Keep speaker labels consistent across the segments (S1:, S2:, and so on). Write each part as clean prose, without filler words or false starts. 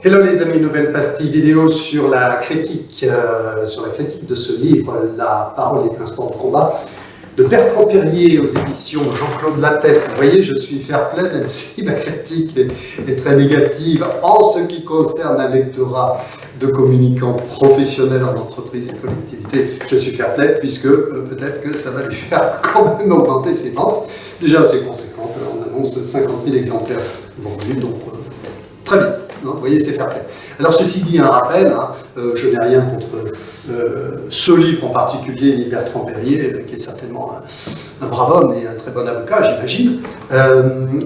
S1: Hello les amis, nouvelle pastille vidéo sur la critique de ce livre, La parole est un sport de combat, de Bertrand Perrier aux éditions Jean-Claude Lattès. Vous voyez, je suis fair-play, même si ma critique est très négative en ce qui concerne un lectorat de communicants professionnels en entreprise et collectivité. Je suis fair-play puisque peut-être que ça va lui faire quand même augmenter ses ventes. Déjà assez conséquente, on annonce 50 000 exemplaires vendus, donc très bien. Vous voyez, c'est fair play. Alors, ceci dit, un rappel, je n'ai rien contre ce livre en particulier, ni Bertrand Perrier, qui est certainement un brave homme et un très bon avocat, j'imagine.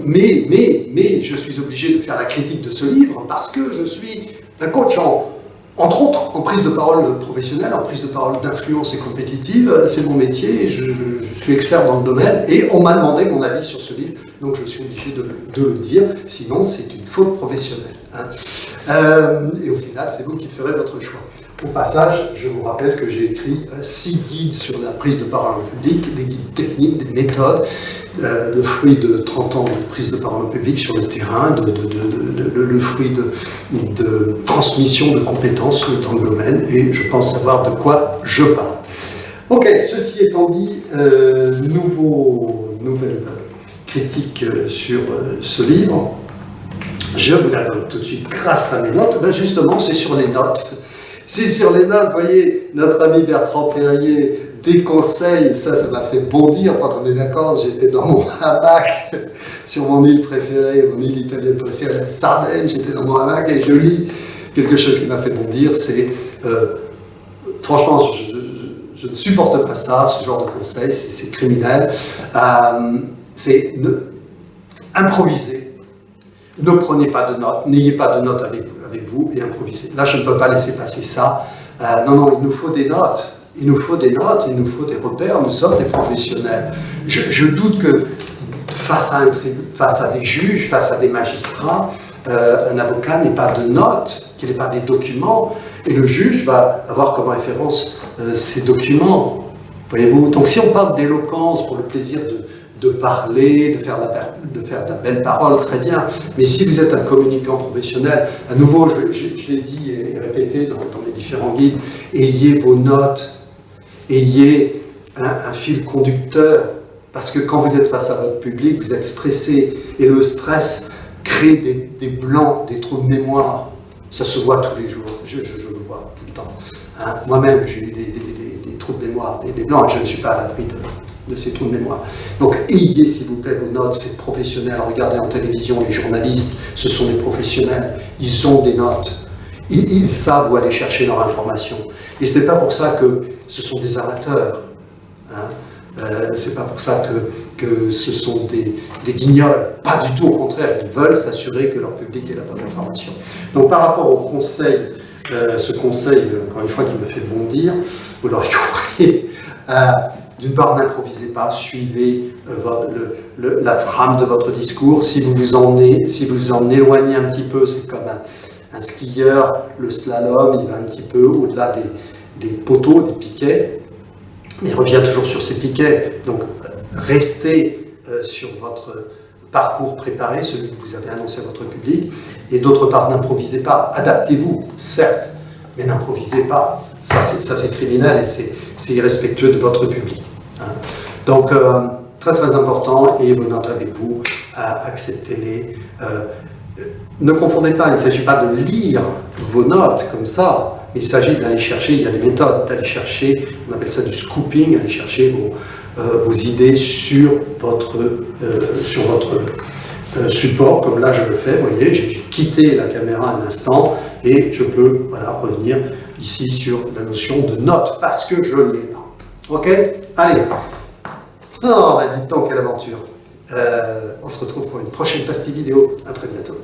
S1: Mais je suis obligé de faire la critique de ce livre parce que je suis un coach entre autres, en prise de parole professionnelle, en prise de parole d'influence et compétitive. C'est mon métier, je suis expert dans le domaine et on m'a demandé mon avis sur ce livre, donc je suis obligé de le dire, sinon c'est une faute professionnelle. Et au final, c'est vous qui ferez votre choix. Au passage, je vous rappelle que j'ai écrit 6 guides sur la prise de parole en public, des guides techniques, des méthodes, le fruit de 30 ans de prise de parole en public sur le terrain, le fruit de transmission de compétences dans le domaine, et je pense savoir de quoi je parle. Ok, ceci étant dit, nouvelle critique sur ce livre. Je vous la donne tout de suite grâce à mes notes. Ben justement, c'est sur les notes. C'est sur les notes, vous voyez, notre ami Bertrand Perrier déconseille, ça m'a fait bondir pendant mes vacances. J'étais dans mon hamac, sur mon île préférée, mon île italienne préférée, la Sardaigne. J'étais dans mon hamac et je lis quelque chose qui m'a fait bondir. C'est, franchement, je ne supporte pas ça, ce genre de conseil, c'est criminel. C'est improviser. Ne prenez pas de notes, n'ayez pas de notes avec vous et improvisez. Là, je ne peux pas laisser passer ça. Non, il nous faut des notes. Il nous faut des notes, il nous faut des repères. Nous sommes des professionnels. Je doute que face à des juges, face à des magistrats, un avocat n'ait pas de notes, qu'il n'ait pas des documents. Et le juge va avoir comme référence ces documents. Voyez-vous? Donc si on parle d'éloquence pour le plaisir de parler, de faire de la belle parole, très bien. Mais si vous êtes un communicant professionnel, à nouveau, je l'ai dit et répété dans les différents guides, ayez vos notes, ayez un fil conducteur, parce que quand vous êtes face à votre public, vous êtes stressé, et le stress crée des blancs, des trous de mémoire. Ça se voit tous les jours, je le vois tout le temps. Moi-même, j'ai eu des trous de mémoire, des blancs, et je ne suis pas à l'abri de ces trous de mémoire. Donc, ayez, s'il vous plaît, vos notes, c'est professionnel. Regardez en télévision, les journalistes, ce sont des professionnels. Ils ont des notes. Ils savent où aller chercher leur information. Et ce n'est pas pour ça que ce sont des amateurs. C'est pas pour ça que ce sont des guignols. Pas du tout, au contraire. Ils veulent s'assurer que leur public ait la bonne information. Donc, par rapport au conseil, ce conseil, encore une fois, qui me fait bondir, vous l'aurez compris, d'une part, n'improvisez pas, suivez la trame de votre discours. Si vous vous en éloignez un petit peu, c'est comme un skieur, le slalom, il va un petit peu au-delà des poteaux, des piquets, mais il revient toujours sur ses piquets. Donc, restez sur votre parcours préparé, celui que vous avez annoncé à votre public, et d'autre part, n'improvisez pas. Adaptez-vous, certes, mais n'improvisez pas. Ça, c'est criminel et c'est irrespectueux de votre public. Donc, très très important, ayez vos notes avec vous, acceptez-les. Ne confondez pas, il ne s'agit pas de lire vos notes comme ça, mais il s'agit d'aller chercher, il y a des méthodes, d'aller chercher, on appelle ça du scooping, aller chercher vos idées sur votre support, comme là je le fais, vous voyez, j'ai quitté la caméra un instant et je peux revenir ici sur la notion de notes, parce que je l'ai là. Ok? Allez. Oh, dites donc, quelle aventure. On se retrouve pour une prochaine pastille vidéo. À très bientôt.